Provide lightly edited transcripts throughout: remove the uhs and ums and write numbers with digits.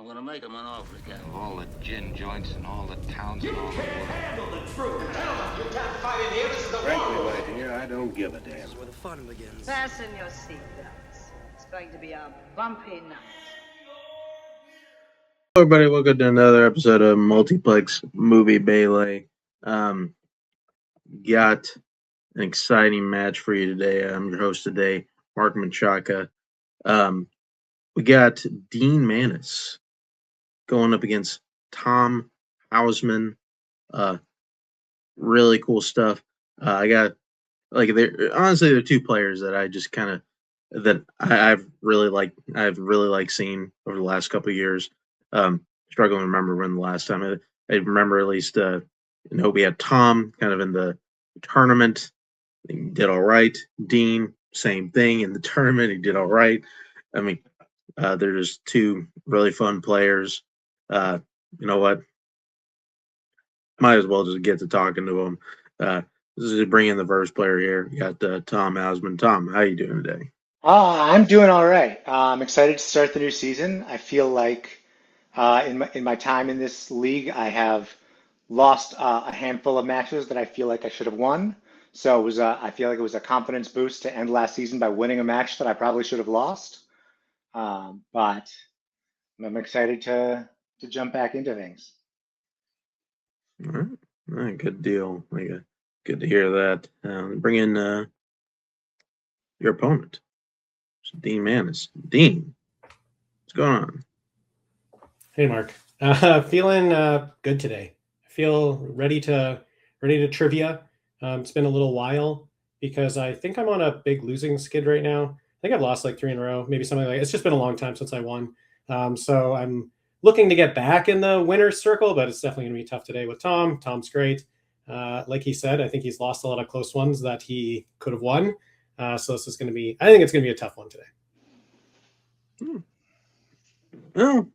gonna make him an offer again. Of all the gin joints and all the towns and all the world. Handle the truth. Gentlemen, you can't fight in here. This is the Frankly, war. my dear, I don't give a damn. This is where the fun begins. Fasten your seatbelts. It's going to be a bumpy night. Hello, everybody. Welcome to another episode of Multiplex Movie Baylay. Got an exciting match for you today. I'm your host today, Mark Menchaca. We got Dean Manness going up against Tom Houseman. Really cool stuff. I got they're two players that I just kind of I've really liked seeing over the last couple of years. Struggling to remember when the last time I remember at least we had Tom kind of in the tournament. He did all right. Dean, same thing in the tournament. He did all right. I mean, they're just two really fun players. You know what? Might as well just get to talking to them. This is bring in the first player here. You got Tom Houseman. Tom, how you doing today? I'm doing all right. I'm excited to start the new season. I feel like in my time in this league, I have lost a handful of matches that I feel like I should have won. So I feel like it was a confidence boost to end last season by winning a match that I probably should have lost. But I'm excited to jump back into things. All right, good deal. Good to hear that. Bring in your opponent, Dean Manness. Dean, what's going on? Hey, Mark. Feeling good today. I feel ready to trivia. It's been a little while because I think I'm on a big losing skid right now. I think I've lost like 3 in a row, maybe something like that. It's just been a long time since I won. So I'm looking to get back in the winner's circle, but it's definitely going to be tough today with Tom. Tom's great. Like he said, I think he's lost a lot of close ones that he could have won. So this is going to be, I think it's going to be a tough one today. Well,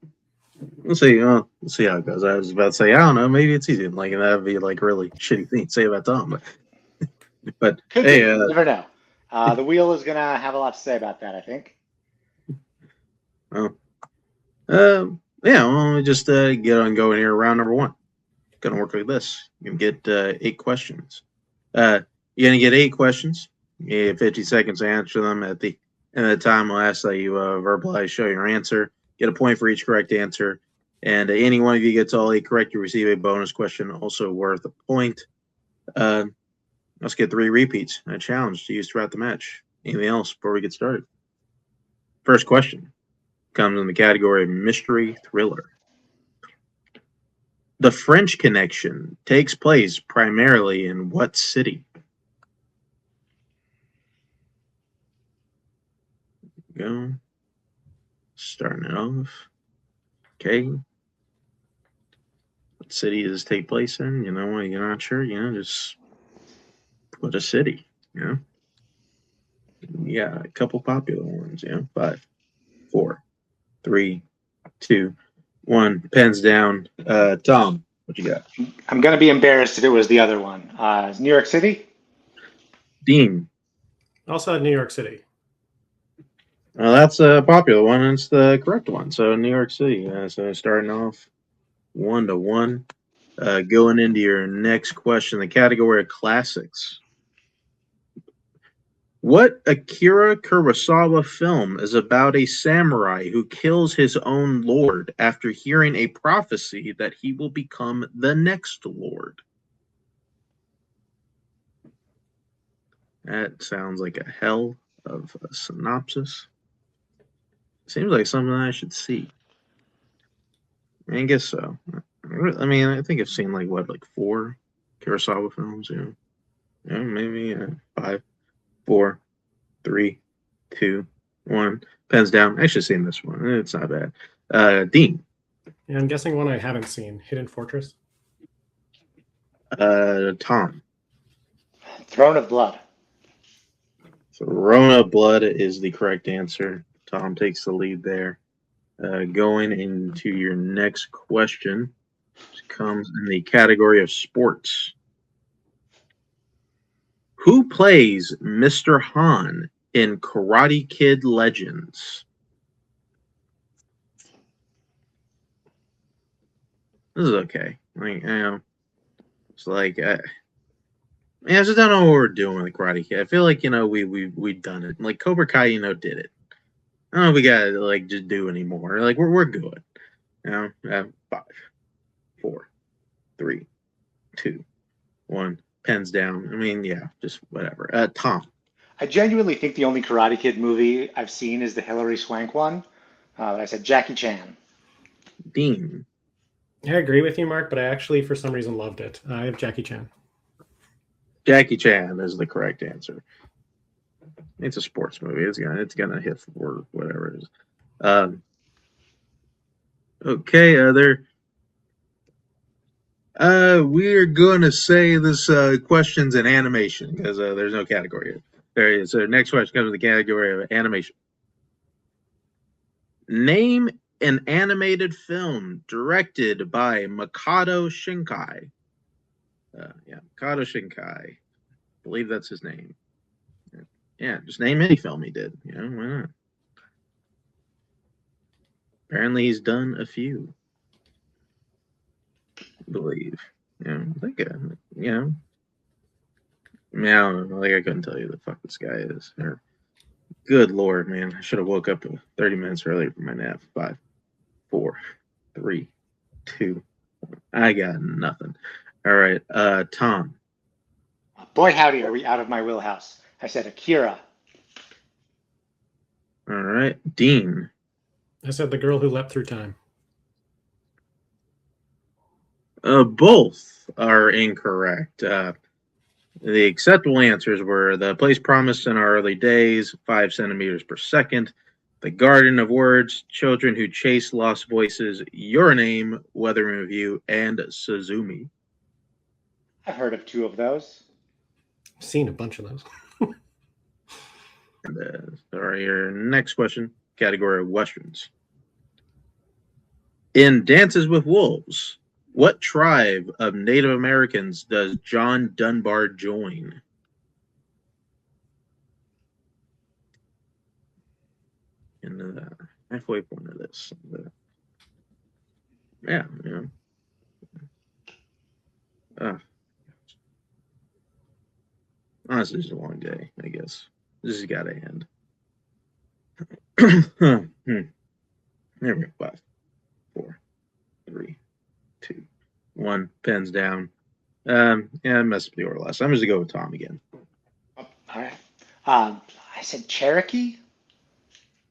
let's see how it goes. I was about to say, I don't know, maybe it's easy. Like that'd be like really shitty thing to say about Tom, but hey, you never know. The wheel is gonna have a lot to say about that, I think. Well, let me just get on going here. Round number 1. Gonna work like this. You can get 8 questions. You're gonna get 8 questions. You have 50 seconds to answer them. At the end of the time, we'll ask that you verbalize, show your answer. Get a point for each correct answer. And any one of you gets all 8 correct, you receive a bonus question, also worth a point. Let's get 3 repeats. A challenge to use throughout the match. Anything else before we get started? First question comes in the category of mystery thriller. The French Connection takes place primarily in what city? Go. Starting it off. Okay. What city does this take place in? You know, you're not sure, just put a city, Yeah, a couple popular ones, 5, 4, 3, 2, 1. Pens down. Tom, what you got? I'm gonna be embarrassed if it was the other one. New York City? Dean. Also New York City. Well, that's a popular one, and it's the correct one. So New York City. So starting off 1-1. Going into your next question, the category of classics. What Akira Kurosawa film is about a samurai who kills his own lord after hearing a prophecy that he will become the next lord? That sounds like a hell of a synopsis. Seems like something I should see. I guess so. I mean, I think I've seen like 4 Kurosawa films, maybe 5, 4, 3, 2, 1. Pens down. I should have seen this one. It's not bad. Dean. Yeah, I'm guessing one I haven't seen. Hidden Fortress. Tom. Throne of Blood. Throne of Blood is the correct answer. Tom takes the lead there. Going into your next question, which comes in the category of sports. Who plays Mr. Han in Karate Kid Legends? This is okay. It's like I just don't know what we're doing with Karate Kid. I feel like we've done it. Like Cobra Kai, did it. I don't know if we gotta like just do anymore. Like we're good. 5, 4, 3, 2, 1. Pens down. I mean, yeah, just whatever. Tom. I genuinely think the only Karate Kid movie I've seen is the Hilary Swank one. But I said Jackie Chan. Dean. I agree with you, Mark, but I actually, for some reason, loved it. I have Jackie Chan. Jackie Chan is the correct answer. It's a sports movie. It's gonna hit for whatever it is. Okay, we're gonna say this question's an animation because there's no category here. There is. So next question comes in the category of animation. Name an animated film directed by Makoto Shinkai. Makoto Shinkai. I believe that's his name. Yeah, just name any film he did. Why not? Apparently, he's done a few. I believe. I think. I don't know. Like I couldn't tell you the fuck this guy is. Good lord, man! I should have woke up 30 minutes earlier for my nap. 5, 4, 3, 2. I got nothing. All right, Tom. Boy, howdy, are we out of my wheelhouse? I said Akira. All right, Dean. I said The Girl Who Leapt Through Time. Both are incorrect. The acceptable answers were The Place Promised in Our Early Days, 5 centimeters per second, The Garden of Words, Children Who Chase Lost Voices, Your Name, Weather Review, and Suzumi. I've heard of 2 of those. I've seen a bunch of those. And, your next question, category of Westerns. In Dances with Wolves, what tribe of Native Americans does John Dunbar join? In the halfway point of this. Honestly, it's a long day, I guess. This has got to end. There we go. 5, 4, 3, 2, 1. Pens down. I messed up the order last time. I'm just going to go with Tom again. All right. I said Cherokee.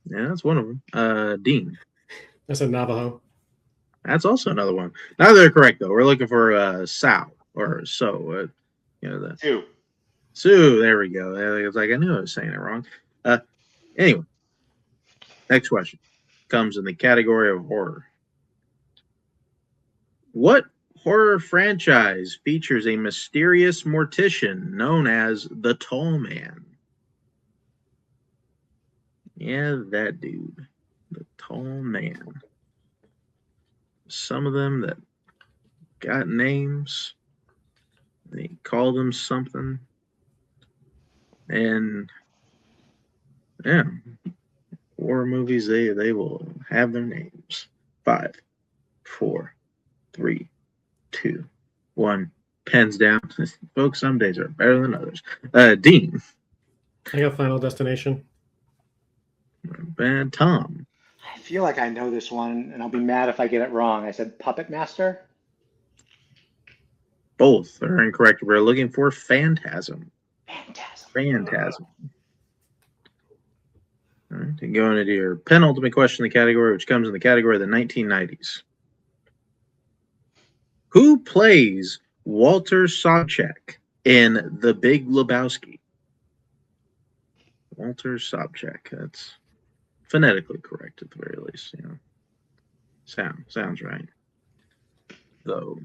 Yeah, that's one of them. Dean. I said Navajo. That's also another one. Neither are correct, though. We're looking for Sal or So. The 2. Sue. There we go. It's like I knew I was saying it wrong. Anyway, next question comes in the category of horror. What horror franchise features a mysterious mortician known as the Tall Man? Yeah, that dude. The Tall Man. Some of them that got names. They called them something. And yeah, horror movies, they will have their names. 5, 4, 3, 2, 1. Pens down. Folks, some days are better than others. Dean. I got Final Destination. And Tom. I feel like I know this one, and I'll be mad if I get it wrong. I said Puppet Master. Both are incorrect. We're looking for Phantasm. Phantasm. All right, and going into your penultimate question in the category, which comes in the category of the 1990s. Who plays Walter Sobchak in The Big Lebowski? Walter Sobchak. That's phonetically correct at the very least. Sounds right. Though,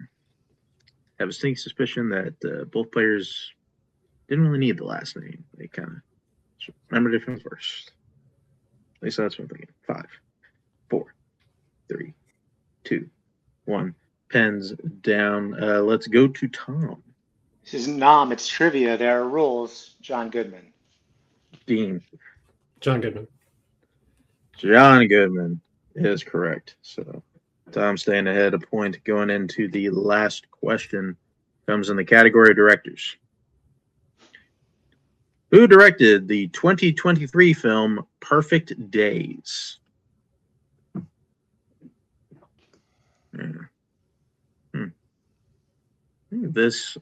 I have a sneaky suspicion that both players didn't really need the last name. They kind of remembered it from first. At least that's what I'm thinking. 5, 4, 3, 2, 1. Pens down. Let's go to Tom. This isn't Nom, it's trivia. There are rules. John Goodman. Dean. John Goodman. John Goodman is correct. So Tom staying ahead a point. Going into the last question comes in the category of directors. Who directed the 2023 film Perfect Days? This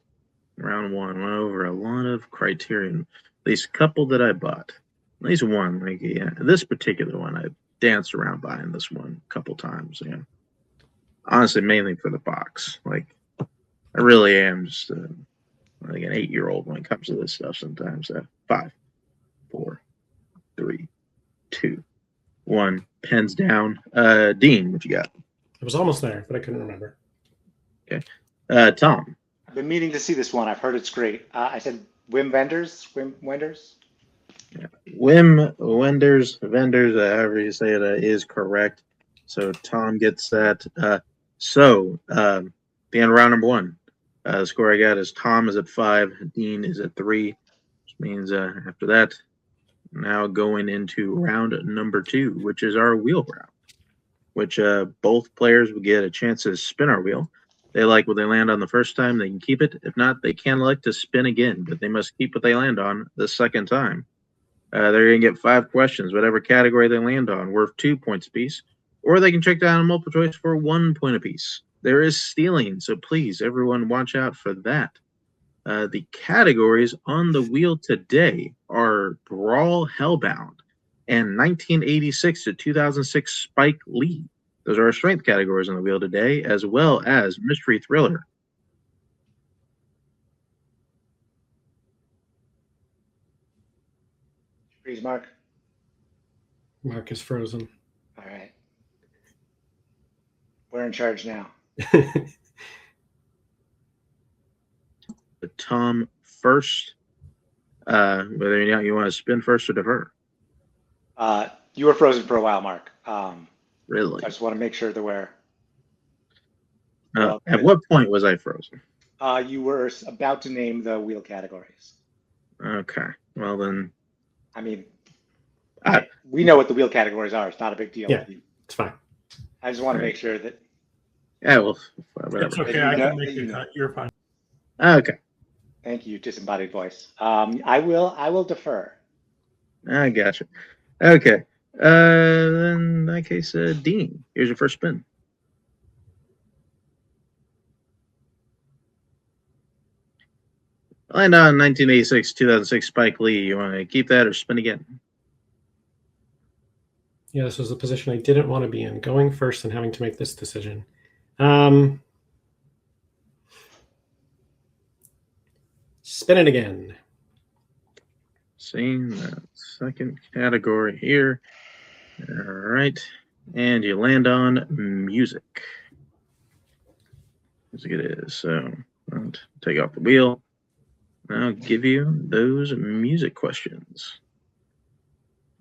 round one went over a lot of criterion. At least a couple that I bought. At least one. Like, yeah, this particular one, I danced around buying this one a couple times. Yeah. Honestly, mainly for the box. Like, I really am just like an 8-year-old when it comes to this stuff sometimes. 5, 4, 3, 2, 1. Pens down. Dean, what you got? I was almost there, but I couldn't remember. Okay. Tom. I've been meaning to see this one. I've heard it's great. I said Wim Wenders. Wim Wenders. Yeah. Wim Wenders, however you say it, is correct. So Tom gets that. The end of round number one. The score I got is Tom is at 5, Dean is at 3, which means after that, now going into round number 2, which is our wheel round, which both players will get a chance to spin our wheel. They like what they land on the first time, they can keep it. If not, they can elect to spin again, but they must keep what they land on the second time. They're going to get 5 questions, whatever category they land on, worth 2 points apiece, or they can check down a multiple choice for 1 point apiece. There is stealing, so please, everyone, watch out for that. The categories on the wheel today are Brawl Hellbound and 1986 to 2006 Spike Lee. Those are our strength categories on the wheel today, as well as Mystery Thriller. Freeze, Mark. Mark is frozen. All right. We're in charge now. Tom first. Whether or not you want to spin first or defer. You were frozen for a while, Mark. Really? I just want to make sure that we're. At what point was I frozen? You were about to name the wheel categories. Okay. Well, then. I mean, we know what the wheel categories are. It's not a big deal. Yeah, it's fine. I just want to make sure that. Yeah, well, whatever. It's okay. I can make the cut. You're fine. Okay. Thank you, disembodied voice. I will defer. I gotcha. Okay. Then in that case, Dean, here's your first spin. Land on 1986, 2006 Spike Lee. You want to keep that or spin again? Yeah, this was a position I didn't want to be in, going first and having to make this decision. Spin it again. Seeing that second category here. All right. And you land on music. Music it is. So I'll take off the wheel. I'll give you those music questions.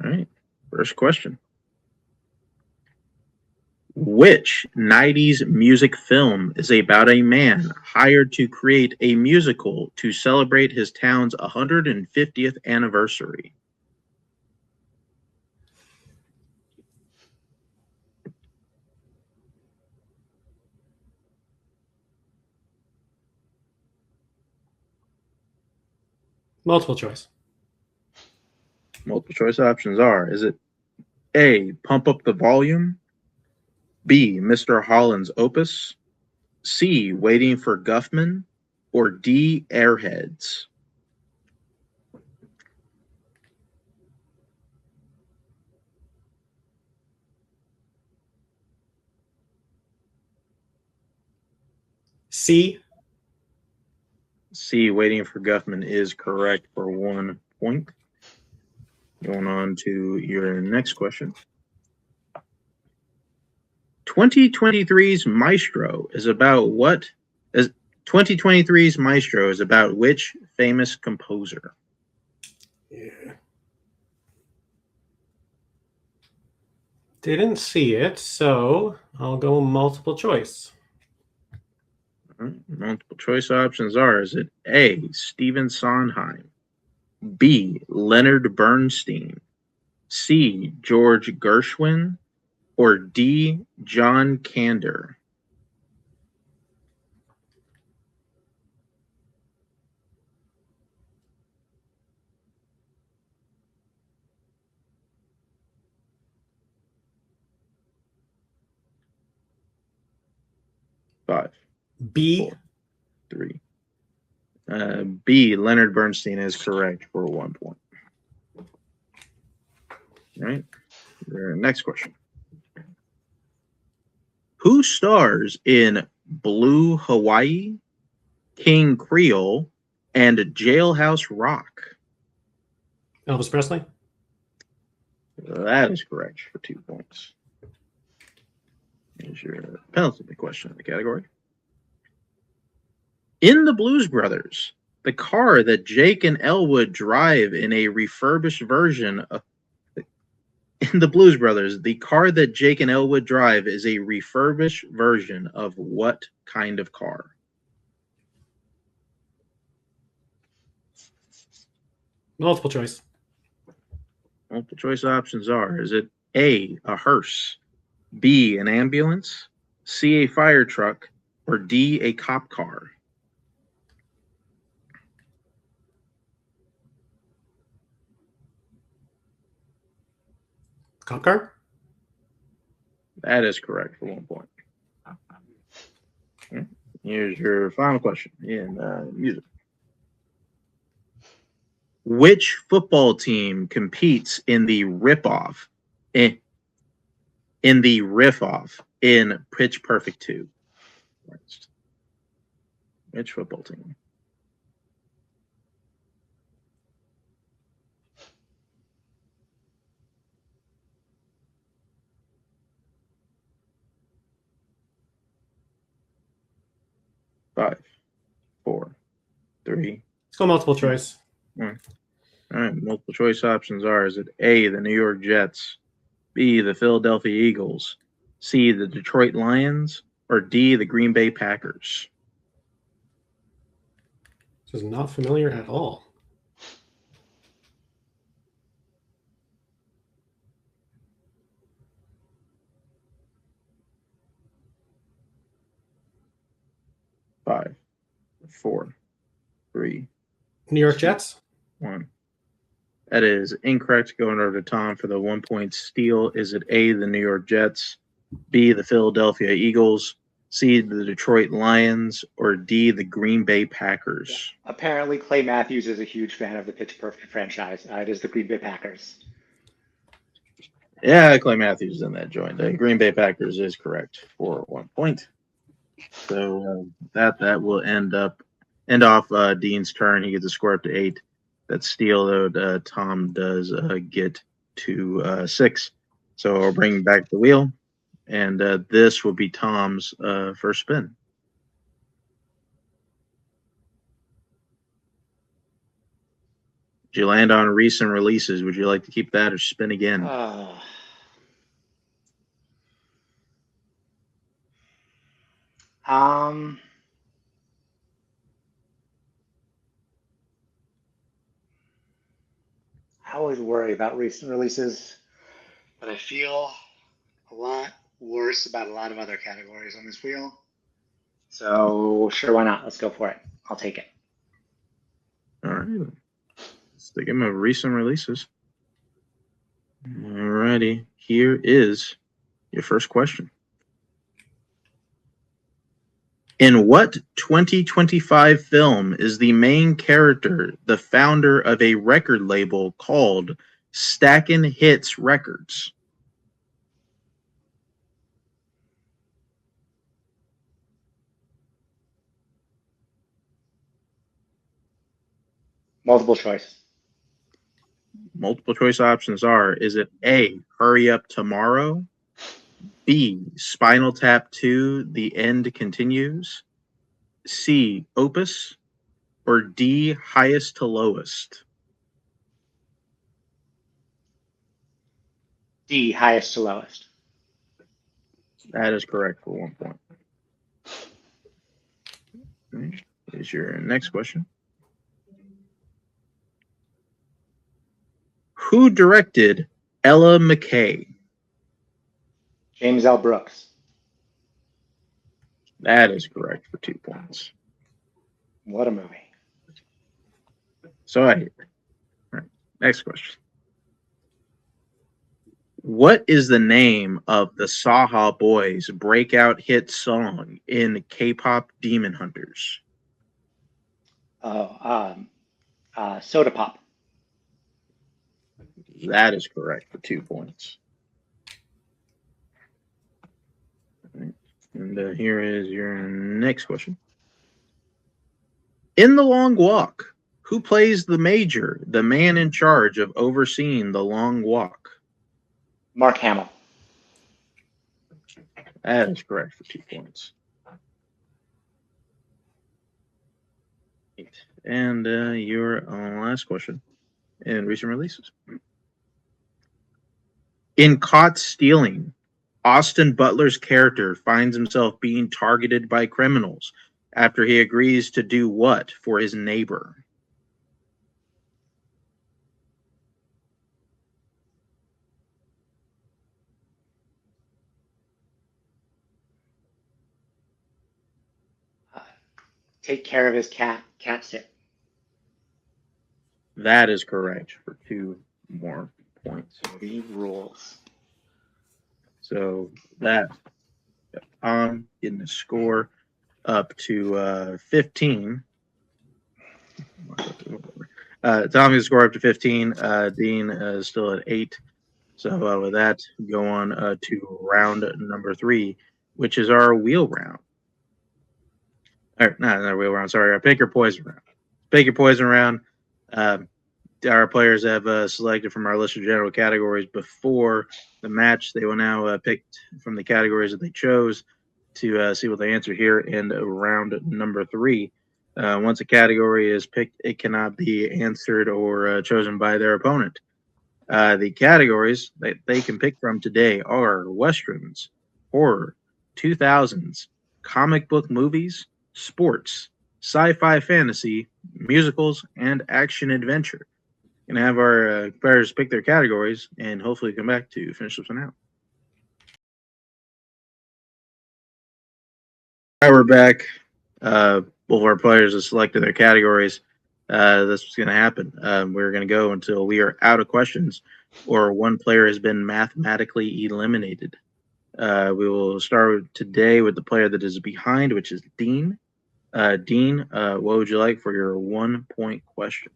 All right. First question. Which 90s music film is about a man hired to create a musical to celebrate his town's 150th anniversary? Multiple choice. Multiple choice options are, is it A, Pump Up the Volume, B, Mr. Holland's Opus, C, Waiting for Guffman, or D, Airheads? C. C, Waiting for Guffman is correct for 1 point. Going on to your next question. 2023's Maestro is about what? 2023's Maestro is about which famous composer? Yeah. Didn't see it, so I'll go multiple choice. Multiple choice options are, is it A, Stephen Sondheim, B, Leonard Bernstein, C, George Gershwin, or D. John Kander? Five, B. 4, 3. B. Leonard Bernstein is correct for 1 point. All right. Next question. Who stars in Blue Hawaii, King Creole, and Jailhouse Rock? Elvis Presley. That is correct for 2 points. Here's your penalty question in the category. In the Blues Brothers, the car that Jake and Elwood drive in a refurbished version of In the Blues Brothers, the car that Jake and Elwood drive is a refurbished version of what kind of car? Multiple choice. Multiple choice options are: is it A, a hearse, B, an ambulance, C, a fire truck, or D, a cop car? Cop car. That is correct for 1 point. Here's your final question in music. Which football team competes in the riff-off in Pitch Perfect 2? Which football team? Five, 4, 3. Let's go multiple choice. 1. All right. Multiple choice options are: is it A, the New York Jets, B, the Philadelphia Eagles, C, the Detroit Lions, or D, the Green Bay Packers? This is not familiar at all. Five, 4, 3, New York Jets. 1. That is incorrect. Going over to Tom for the 1 point steal. Is it A, the New York Jets, B, the Philadelphia Eagles, C, the Detroit Lions, or D, the Green Bay Packers? Apparently, Clay Matthews is a huge fan of the Pitch Perfect franchise. It is the Green Bay Packers. Yeah, Clay Matthews is in that joint. The Green Bay Packers is correct for 1 point. So that will end off Dean's turn. He gets a score up to 8. That steal, though, Tom does get to 6. So I'll bring back the wheel, and this will be Tom's first spin. Did you land on recent releases? Would you like to keep that or spin again? I always worry about recent releases, but I feel a lot worse about a lot of other categories on this wheel. So sure, why not? Let's go for it. I'll take it. All right. Stick him of recent releases. All righty. Here is your first question. In what 2025 film is the main character the founder of a record label called Stackin' Hits Records? Multiple choice. Multiple choice options are: is it A, Hurry Up Tomorrow, B, Spinal Tap 2, The End Continues, C, Opus, or D, Highest to Lowest? D, highest to lowest. That is correct for 1 point. Okay. Here's your next question. Who directed Ella McKay? James L. Brooks. That is correct for 2 points. What a movie. So all right. Next question. What is the name of the Saha Boys' breakout hit song in K-pop Demon Hunters? Soda Pop. That is correct for 2 points. And here is your next question. In The Long Walk, who plays the Major, the man in charge of overseeing the Long Walk? Mark Hamill. That is correct for 2 points. And your last question in recent releases. In Caught Stealing, Austin Butler's character finds himself being targeted by criminals after he agrees to do what for his neighbor? Take care of his cat. Cat sit. That is correct for 2 more points. He rules. So that getting the score up to 15. Tom gets the score up to 15. Dean is still at 8. So with that, go on to round number 3, which is our wheel round. Or not our wheel round. Sorry, our pick your poison round. Pick your poison round. Our players have selected from our list of general categories before the match. They will now pick from the categories that they chose to see what they answer here in round number 3. Once a category is picked, it cannot be answered or chosen by their opponent. The categories that they can pick from today are Westerns, horror, 2000s, comic book movies, sports, sci-fi fantasy, musicals, and action adventure. Gonna have our players pick their categories and hopefully come back to finish this one out. All right, we're back. Both of our players have selected their categories. This is going to happen. We're going to go until we are out of questions or one player has been mathematically eliminated. We will start today with the player that is behind, which is Dean. Dean, what would you like for your 1 point question?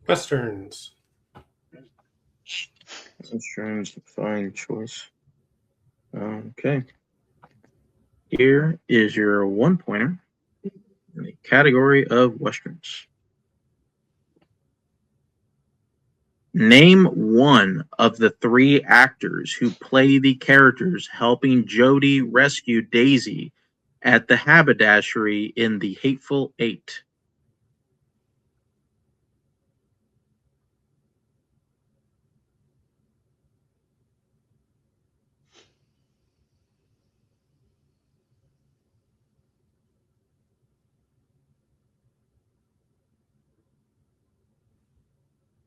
Westerns. Westerns, fine choice. Okay. Here is your 1 pointer in the category of Westerns. Name one of the 3 actors who play the characters helping Jody rescue Daisy at the haberdashery in The Hateful Eight.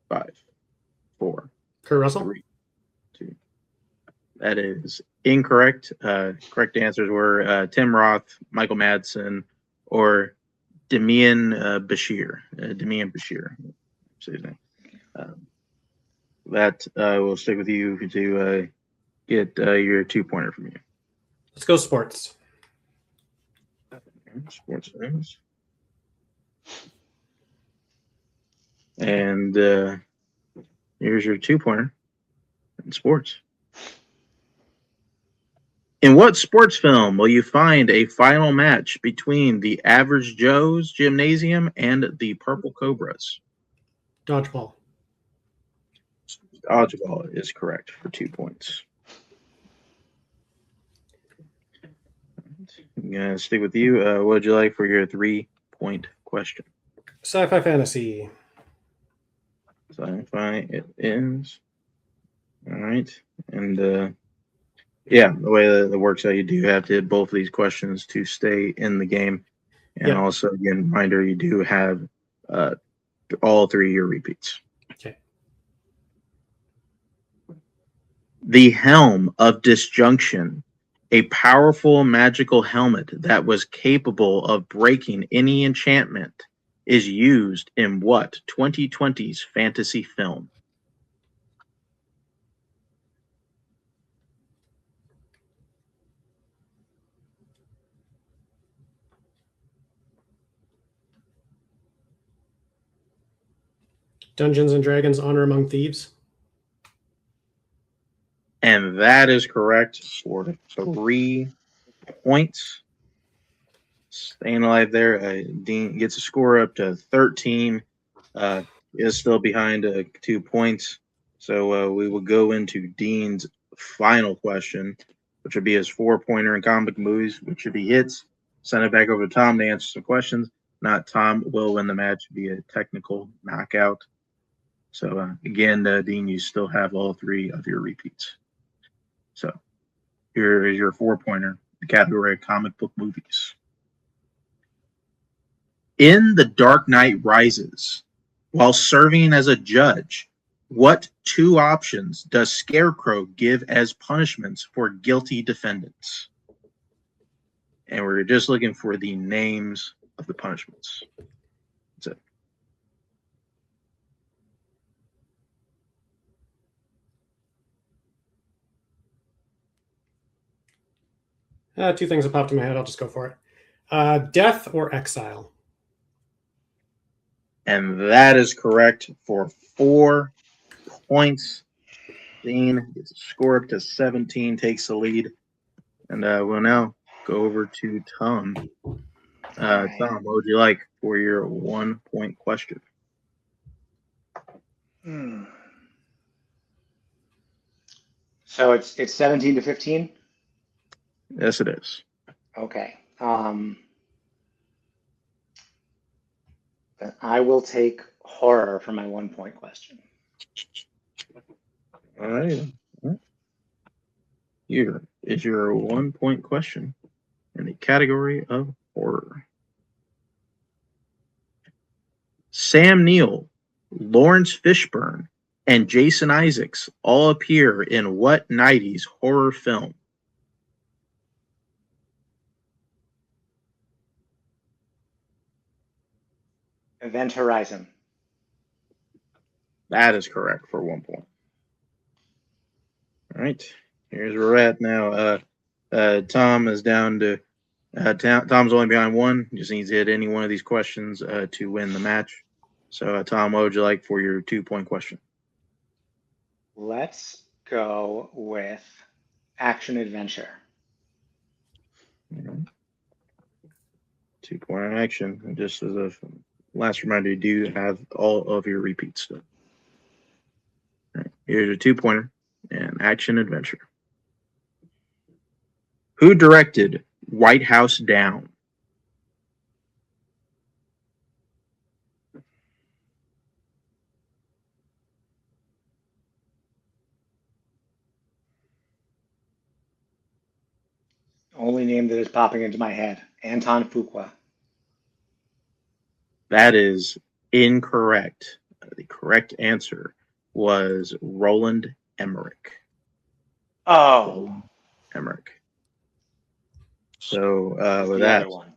Five, 4, Kurt Russell? 3, 2. That is incorrect. Correct answers were Tim Roth, Michael Madsen, or Demian Bashir. Demian Bashir. Say his name. That will stick with you to get your 2 pointer from you. Let's go sports. Sports news. And here's your 2 pointer in sports. In what sports film will you find a final match between the Average Joe's Gymnasium and the Purple Cobras? Dodgeball. Dodgeball is correct for 2 points. I'm going to stick with you. What would you like for your 3 point question? Sci-fi fantasy. Sci-fi it is. All right. And yeah, the way that it works out, you do have to hit both of these questions to stay in the game. And Yep. also, again, reminder, you do have all 3 of your repeats. Okay. The Helm of Disjunction, a powerful magical helmet that was capable of breaking any enchantment, is used in what 2020's fantasy film? Dungeons and Dragons: Honor Among Thieves. And that is correct for 3 points. Staying alive there. Dean gets a score up to 13. Is still behind 2 points. So we will go into Dean's final question, which would be his 4-pointer in comic movies, which if he hits, send it back over to Tom to answer some questions. Not Tom will win the match via technical knockout. So again, Dean, you still have all 3 of your repeats. So here is your 4-pointer, the category of comic book movies. In The Dark Knight Rises, while serving as a judge, what 2 options does Scarecrow give as punishments for guilty defendants? And we're just looking for the names of the punishments. That's it. 2 things that popped in my head. I'll just go for it. Death or exile? And that is correct for 4 points. Dean gets a score up to 17, takes the lead. And we'll now go over to Tom. Right. Tom, what would you like for your 1-point question? So it's 17 to 15? Yes, it is. Okay. Then I will take horror for my 1-point question. All right. Here is your 1-point question in the category of horror. Sam Neill, Lawrence Fishburne, and Jason Isaacs all appear in what 90s horror film? Event Horizon. That is correct for 1 point. All right. Here's where we're at now. Tom is down to Tom's only behind 1. Just needs to hit any one of these questions to win the match. So, Tom, what would you like for your 2-point question? Let's go with action adventure. 2-point action. And just as a last reminder, you do have all of your repeats still. All right. Here's your 2-pointer and action adventure. Who directed White House Down? Only name that is popping into my head. Anton Fuqua. That is incorrect. The correct answer was Roland Emmerich. Oh. Emmerich. So with the that, other one.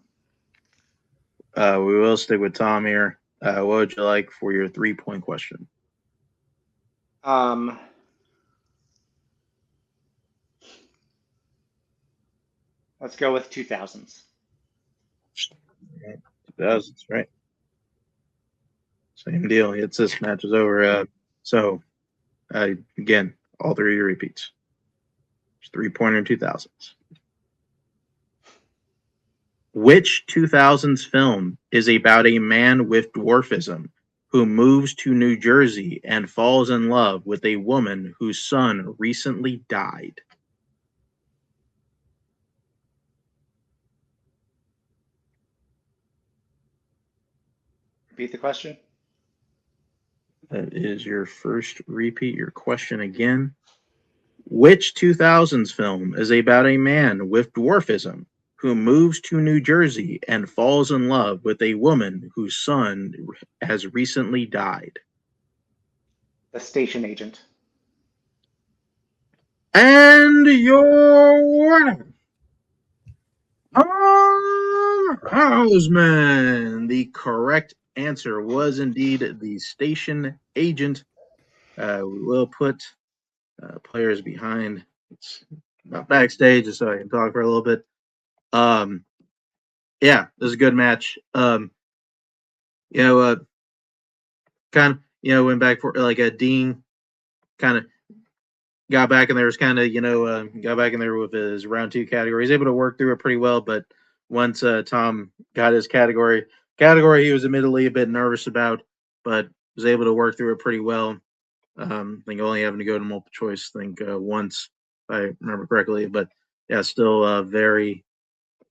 we will stick with Tom here. What would you like for your 3-point question? Let's go with 2000s. 2000s, right? Same deal. It's this match is over. So again, all 3 of your repeats. 3-pointer in 2000s. Which 2000s film is about a man with dwarfism who moves to New Jersey and falls in love with a woman whose son recently died? Repeat the question. That is your first repeat. Your question again. Which 2000s film is about a man with dwarfism who moves to New Jersey and falls in love with a woman whose son has recently died? The Station Agent. And your winner, Tom Houseman. The correct answer was indeed the station agent. We will put players behind. It's about backstage just so I can talk for a little bit. Yeah, this is a good match. You know, kind of, went back for like a Dean kind of got back in there, was kind of, got back in there with his round two category. He's able to work through it pretty well, but once Tom got his category he was admittedly a bit nervous about, but was able to work through it pretty well. I think only having to go to multiple choice, I think once, if I remember correctly, but yeah, still a very,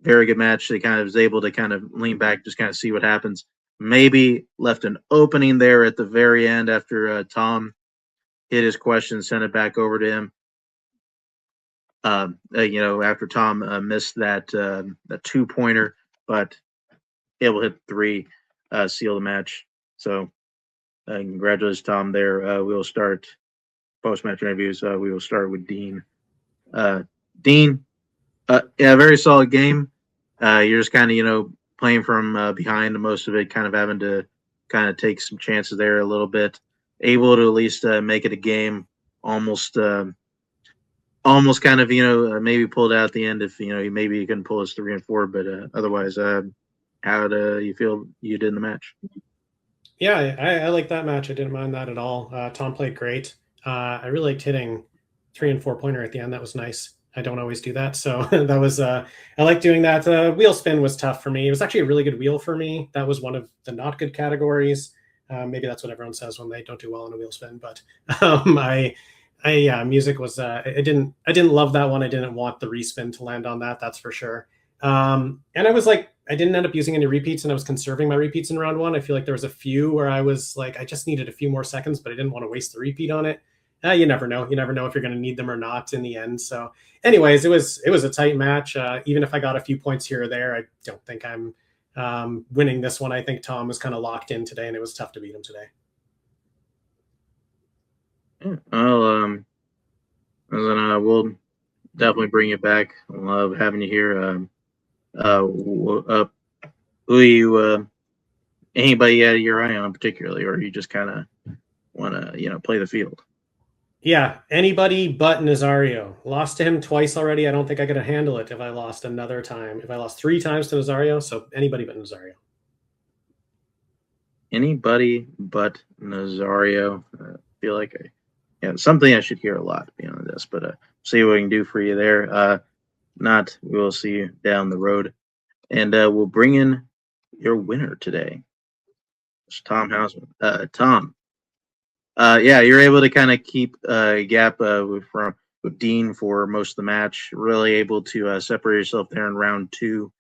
very good match. They kind of was able to kind of lean back, just kind of see what happens. Maybe left an opening there at the very end after Tom hit his question, sent it back over to him. After Tom missed that 2-pointer, but able to hit 3, seal the match. So congratulations, Tom. There, we will start post-match interviews. We will start with Dean. Dean, yeah, very solid game. You're just kind of playing from behind most of it, kind of having to kind of take some chances there a little bit. Able to at least make it a game. Almost kind of maybe pulled out at the end if maybe you couldn't pull us 3 and 4, but otherwise, how do you feel you did in the match? Yeah, I like that match. I didn't mind that at all. Tom played great. I really liked hitting 3 and 4-pointer at the end. That was nice. I don't always do that, so that was I like doing that. Wheel spin was tough for me. It was actually a really good wheel for me. That was one of the not good categories. Maybe that's what everyone says when they don't do well on a wheel spin. But music was I didn't love that one. I didn't want the respin to land on that. That's for sure. And I was like, I didn't end up using any repeats, and I was conserving my repeats in round 1. I feel like there was a few where I was like, I just needed a few more seconds, but I didn't want to waste the repeat on it. You never know. You never know if you're going to need them or not in the end. So, anyways, it was a tight match. Even if I got a few points here or there, I don't think I'm winning this one. I think Tom was kind of locked in today, and it was tough to beat him today. Yeah, well, we'll definitely bring you back. I love having you here. Who you anybody out of your eye on particularly, or you just kind of want to play the field? Yeah, anybody but Nazario. Lost to him twice already. I don't think I could handle it if I lost another time. If I lost 3 times to Nazario, so anybody but Nazario. Anybody but Nazario. I feel like something I should hear a lot beyond this, but see what we can do for you there. Not, we will see you down the road, and we'll bring in your winner today. It's Tom Houseman. Tom. Yeah, you're able to kind of keep a gap with Dean for most of the match. Really able to separate yourself there in round 2.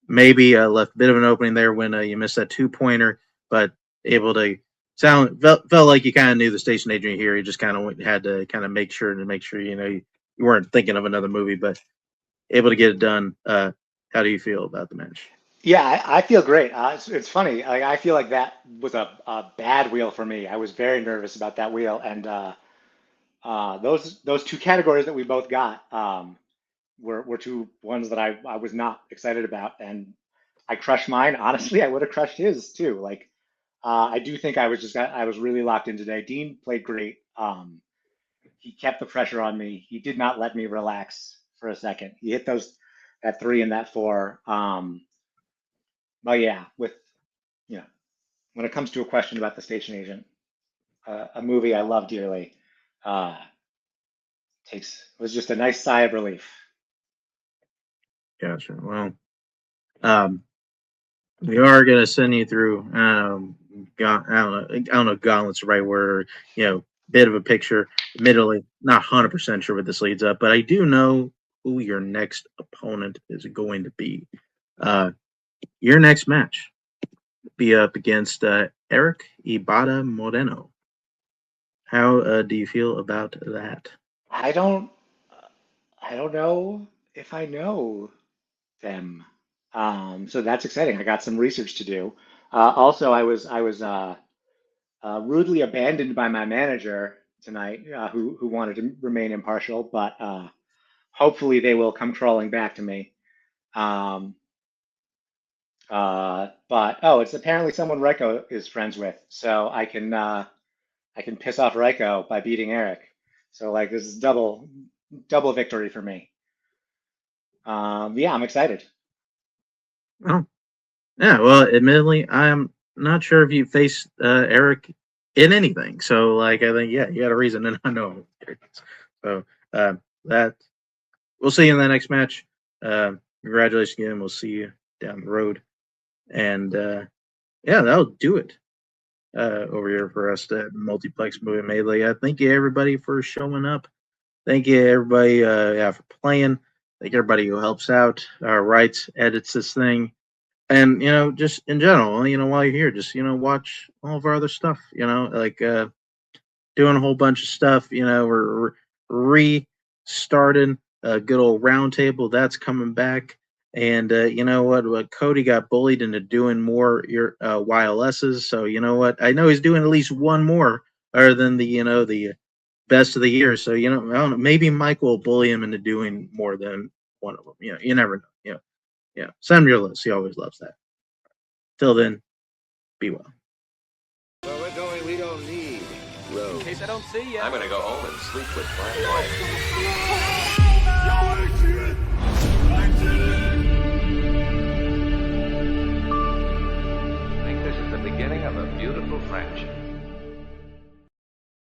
Maybe left a bit of an opening there when you missed that 2-pointer, but able to felt like you kind of knew the station agent here. You just kind of had to kind of make sure you weren't thinking of another movie, but able to get it done. How do you feel about the match? Yeah, I feel great. It's funny. I feel like that was a bad wheel for me. I was very nervous about that wheel, and those 2 categories that we both got were 2 ones that I was not excited about, and I crushed mine. Honestly, I would have crushed his too. Like I do think I was really locked in today. Dean played great. He kept the pressure on me. He did not let me relax for a second. He hit that 3 and that 4. But yeah, when it comes to a question about the station agent, a movie I love dearly, was just a nice sigh of relief. Gotcha. Well, we are gonna send you through. I don't know. Gauntlet's the right word. Bit of a picture. Admittedly, not 100% sure what this leads up, but I do know who your next opponent is going to be. Your next match be up against Eric Ibada Moreno. How do you feel about that? I don't know if I know them. So that's exciting. I got some research to do. Also, I was rudely abandoned by my manager tonight who wanted to remain impartial, but hopefully they will come crawling back to me. Um, but it's apparently someone Reiko is friends with, so I can piss off Reiko by beating Eric. So like this is double victory for me. Yeah, I'm excited. Oh, yeah. Well, admittedly, I'm not sure if you faced Eric in anything. So, like, I think, yeah, you got a reason to not know him. So, that we'll see you in the next match. Congratulations again. We'll see you down the road. And yeah, that'll do it over here for us at Multiplex Movie Melee. Thank you, everybody, for showing up. Thank you, everybody, for playing. Thank everybody who helps out, writes, edits this thing. And, just in general, while you're here, just, watch all of our other stuff, like doing a whole bunch of stuff. We're restarting a good old roundtable. That's coming back. And you know what? Cody got bullied into doing more your YLSs. So you know what? I know he's doing at least one more, other than the best of the year. So I don't know. Maybe Mike will bully him into doing more than one of them. You never know. Send him your list. He always loves that. Till then, be well. Where we're going, we don't need roads. In case I don't see you. I'm gonna go home and sleep with my wife.